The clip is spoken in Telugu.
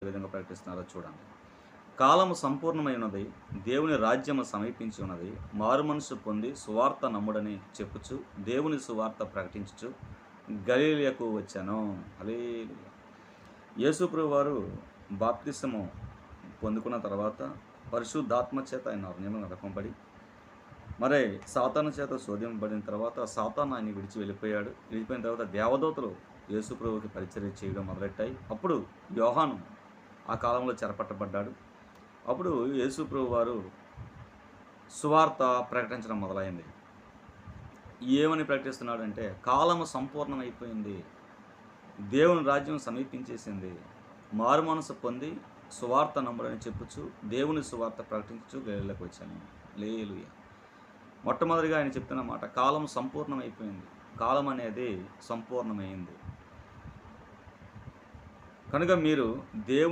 ఏ విధంగా ప్రకటిస్తున్నారో చూడండి. కాలము సంపూర్ణమైనది, దేవుని రాజ్యము సమీపించి ఉన్నది. మారు మనసు పొంది సువార్త నమ్ముడని చెప్పుచు దేవుని సువార్త ప్రకటించుచు గలిలయకు వచ్చాను. హల్లెలూయా. యేసుప్రభు వారు బాప్తిసము పొందుకున్న తర్వాత పరిశుద్ధాత్మ చేత ఆయన అరణ్యంలో నడపబడి మరి సాతాను చేత శోధింపబడిన తర్వాత సాతాను ఆయన విడిచి వెళ్ళిపోయాడు. వెళ్ళిపోయిన తర్వాత దేవదూతలు యేసుప్రభుకి పరిచర్య చేయడం మొదలెట్టాయి. అప్పుడు యోహాను ఆ కాలంలో చెరపట్టబడ్డాడు. అప్పుడు యేసుప్రభు వారు సువార్త ప్రకటించడం మొదలైంది. ఏమని ప్రకటిస్తున్నాడంటే, కాలము సంపూర్ణమైపోయింది, దేవుని రాజ్యం సమీపించేసింది, మారు మనసు పొంది సువార్త నమ్ముడని చెప్పుచు దేవుని సువార్త ప్రకటించు గలిలయకు వచ్చాను. హల్లెలూయా. మొట్టమొదటిగా ఆయన చెప్తున్న మాట, కాలం సంపూర్ణమైపోయింది. కాలం అనేది సంపూర్ణమైంది కనుక మీరు దేవుని